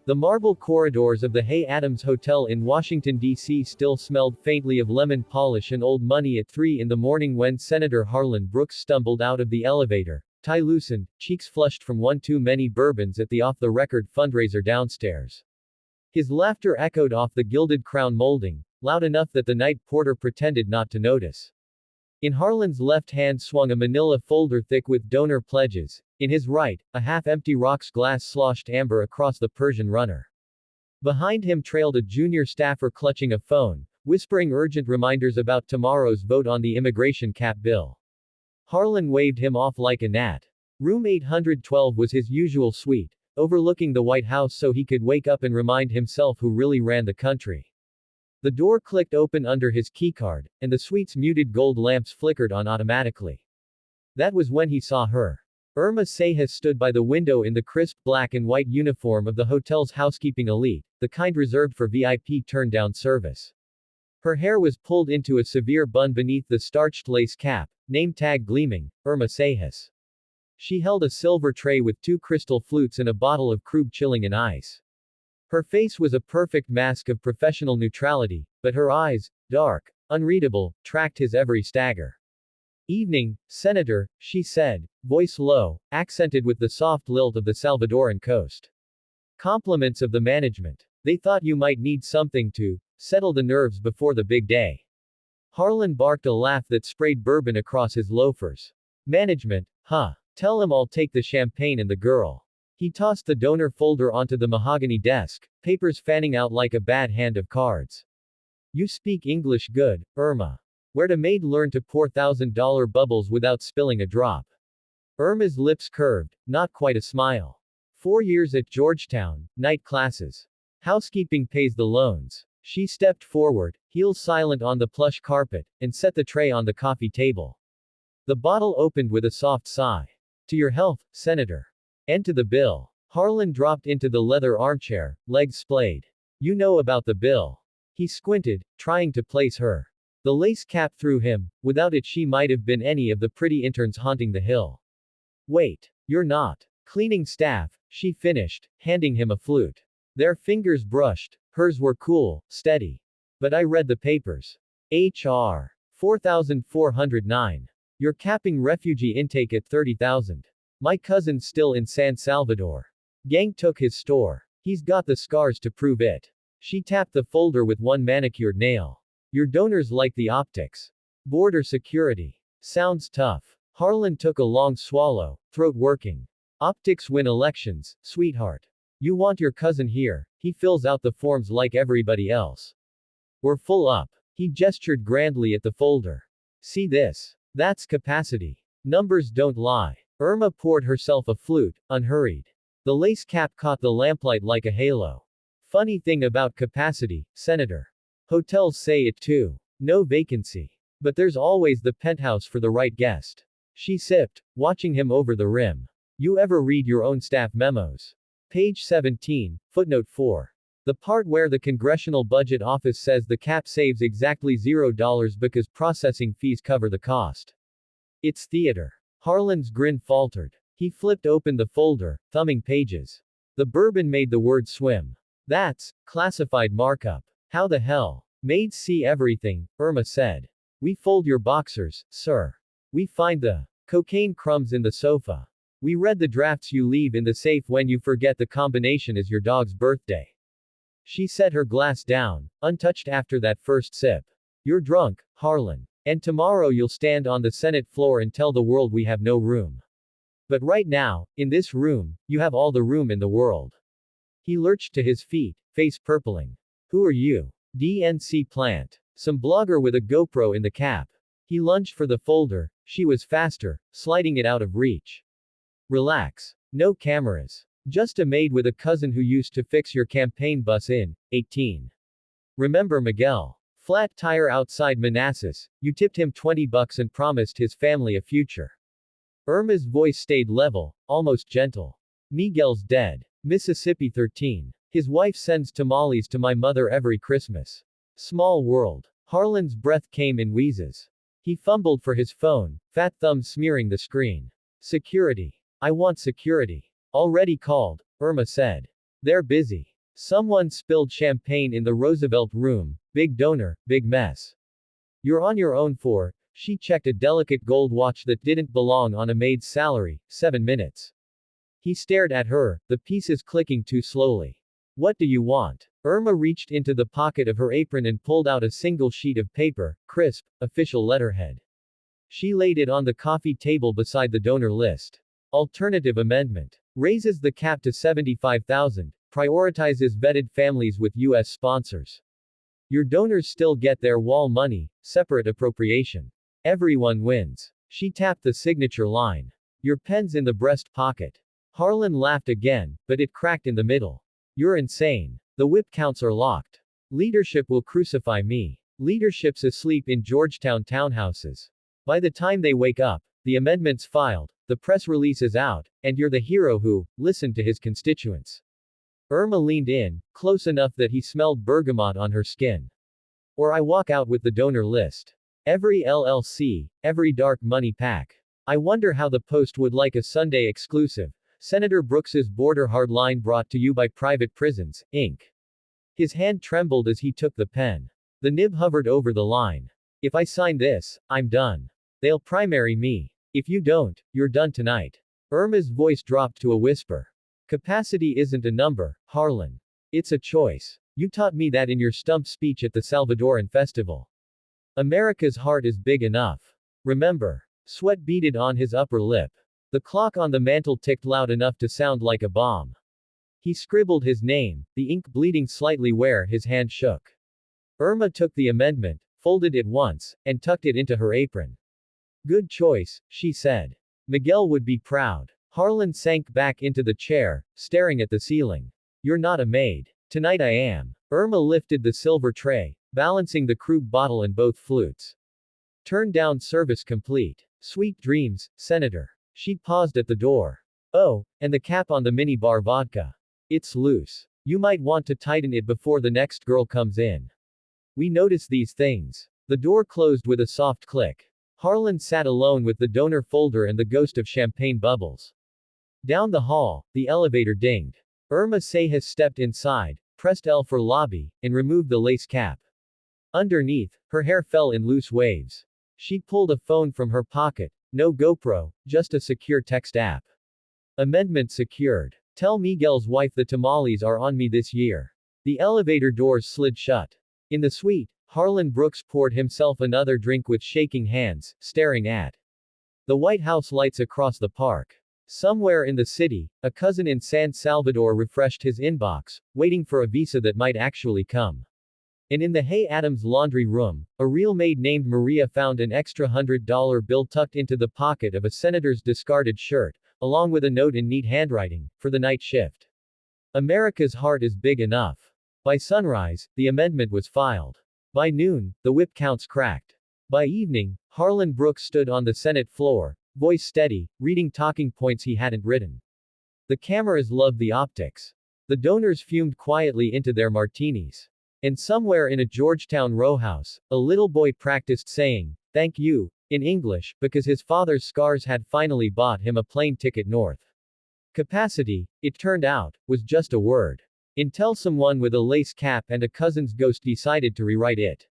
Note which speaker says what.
Speaker 1: The marble corridors of the Hay Adams Hotel in Washington, D.C. still smelled faintly of lemon polish and old money at 3 in the morning when Senator Harlan Brooks stumbled out of the elevator, tie loosened, cheeks flushed from one too many bourbons at the off-the-record fundraiser downstairs. His laughter echoed off the gilded crown molding, loud enough that the night porter pretended not to notice. In Harlan's left hand swung a manila folder thick with donor pledges, in his right, a half-empty rocks glass sloshed amber across the Persian runner. Behind him trailed a junior staffer clutching a phone, whispering urgent reminders about tomorrow's vote on the immigration cap bill. Harlan waved him off like a gnat. Room 812 was his usual suite, overlooking the White House so he could wake up and remind himself who really ran the country. The door clicked open under his keycard, and the suite's muted gold lamps flickered on automatically. That was when he saw her. Irma Sejas stood by the window in the crisp black and white uniform of the hotel's housekeeping elite, the kind reserved for VIP turn-down service. Her hair was pulled into a severe bun beneath the starched lace cap, name tag gleaming, Irma Sejas. She held a silver tray with 2 crystal flutes and a bottle of Krug chilling in ice. Her face was a perfect mask of professional neutrality, but her eyes, dark, unreadable, tracked his every stagger. "Evening, Senator," she said, voice low, accented with the soft lilt of the Salvadoran coast. "Compliments of the management. They thought you might need something to settle the nerves before the big day." Harlan barked a laugh that sprayed bourbon across his loafers. "Management, huh? Tell 'em I'll take the champagne and the girl." He tossed the donor folder onto the mahogany desk, papers fanning out like a bad hand of cards. "You speak English good, Irma. Where'd a maid learn to pour $1,000 bubbles without spilling a drop?" Irma's lips curved, not quite a smile. 4 years at Georgetown, night classes. Housekeeping pays the loans. She stepped forward, heels silent on the plush carpet, and set the tray on the coffee table. The bottle opened with a soft sigh. "To your health, Senator. And to the bill." Harlan dropped into the leather armchair, legs splayed. "You know about the bill." He squinted, trying to place her. The lace cap threw him. Without it she might have been any of the pretty interns haunting the Hill. "Wait. You're not cleaning staff," she finished, handing him a flute. Their fingers brushed. Hers were cool, steady. "But I read the papers. H.R. 4409. You're capping refugee intake at 30,000. My cousin's still in San Salvador. Gang took his store. He's got the scars to prove it." She tapped the folder with one manicured nail. "Your donors like the optics. Border security. Sounds tough." Harlan took a long swallow, throat working. "Optics win elections, sweetheart. You want your cousin here, he fills out the forms like everybody else. We're full up." He gestured grandly at the folder. "See this? That's capacity. Numbers don't lie." Irma poured herself a flute, unhurried. The lace cap caught the lamplight like a halo. "Funny thing about capacity, Senator. Hotels say it too. No vacancy. But there's always the penthouse for the right guest." She sipped, watching him over the rim. "You ever read your own staff memos? Page 17, footnote 4. The part where the Congressional Budget Office says the cap saves exactly $0 because processing fees cover the cost. It's theater." Harlan's grin faltered. He flipped open the folder, thumbing pages. The bourbon made the word swim. "That's classified markup." "How the hell? Maids see everything," Irma said. "We fold your boxers, sir. We find the cocaine crumbs in the sofa. We read the drafts you leave in the safe when you forget the combination is your dog's birthday." She set her glass down, untouched after that first sip. "You're drunk, Harlan. And tomorrow you'll stand on the Senate floor and tell the world we have no room. But right now, in this room, you have all the room in the world." He lurched to his feet, face purpling. "Who are you? DNC plant? Some blogger with a GoPro in the cap?" He lunged for the folder. She was faster, sliding it out of reach. "Relax. No cameras. Just a maid with a cousin who used to fix your campaign bus in 18. Remember Miguel? Flat tire outside Manassas. You tipped him $20 and promised his family a future." Irma's voice stayed level, almost gentle. "Miguel's dead. Mississippi 13. His wife sends tamales to my mother every Christmas. Small world." Harlan's breath came in wheezes. He fumbled for his phone, fat thumbs smearing the screen. "Security. I want security." "Already called," Irma said. "They're busy." Someone spilled champagne in the Roosevelt room. Big donor, big mess. You're on your own for. She checked a delicate gold watch that didn't belong on a maid's salary. 7 minutes. He stared at her, the pieces clicking too slowly. What do you want? Irma reached into the pocket of her apron and pulled out a single sheet of paper, crisp, official letterhead. She laid it on the coffee table beside the donor list. Alternative amendment. Raises the cap to 75,000. Prioritizes vetted families with U.S. sponsors. Your donors still get their wall money, separate appropriation. Everyone wins. She tapped the signature line. Your pen's in the breast pocket. Harlan laughed again, but it cracked in the middle. You're insane. The whip counts are locked. Leadership will crucify me. Leadership's asleep in Georgetown townhouses. By the time they wake up, the amendment's filed, the press release is out, and you're the hero who listened to his constituents. Irma leaned in, close enough that he smelled bergamot on her skin. Or I walk out with the donor list. Every LLC, every dark money pack. I wonder how the Post would like a Sunday exclusive. Senator Brooks's border hardline brought to you by Private Prisons, Inc. His hand trembled as he took the pen. The nib hovered over the line. If I sign this, I'm done. They'll primary me. If you don't, you're done tonight. Irma's voice dropped to a whisper. Capacity isn't a number, Harlan. It's a choice. You taught me that in your stump speech at the Salvadoran Festival. America's heart is big enough. Remember. Sweat beaded on his upper lip. The clock on the mantel ticked loud enough to sound like a bomb. He scribbled his name, the ink bleeding slightly where his hand shook. Irma took the amendment, folded it once, and tucked it into her apron. Good choice, she said. Miguel would be proud. Harlan sank back into the chair, staring at the ceiling. You're not a maid. Tonight I am. Irma lifted the silver tray, balancing the Krug bottle and both flutes. Turn down service complete. Sweet dreams, Senator. She paused at the door. Oh, and the cap on the minibar vodka. It's loose. You might want to tighten it before the next girl comes in. We notice these things. The door closed with a soft click. Harlan sat alone with the donor folder and the ghost of champagne bubbles. Down the hall, the elevator dinged. Irma Sejas stepped inside, pressed L for lobby, and removed the lace cap. Underneath, her hair fell in loose waves. She pulled a phone from her pocket. No GoPro, just a secure text app. Amendment secured. Tell Miguel's wife the tamales are on me this year. The elevator doors slid shut. In the suite, Harlan Brooks poured himself another drink with shaking hands, staring at the White House lights across the park. Somewhere in the city, a cousin in San Salvador refreshed his inbox, waiting for a visa that might actually come. And in the Hay Adams laundry room, a real maid named Maria found an extra $100 bill tucked into the pocket of a senator's discarded shirt, along with a note in neat handwriting, for the night shift. America's heart is big enough. By sunrise, the amendment was filed. By noon, the whip counts cracked. By evening, Harlan Brooks stood on the Senate floor, voice steady, reading talking points he hadn't written. The cameras loved the optics. The donors fumed quietly into their martinis. And somewhere in a Georgetown row house, a little boy practiced saying, "Thank you," in English, because his father's scars had finally bought him a plane ticket north. Capacity, it turned out, was just a word. Until someone with a lace cap and a cousin's ghost decided to rewrite it.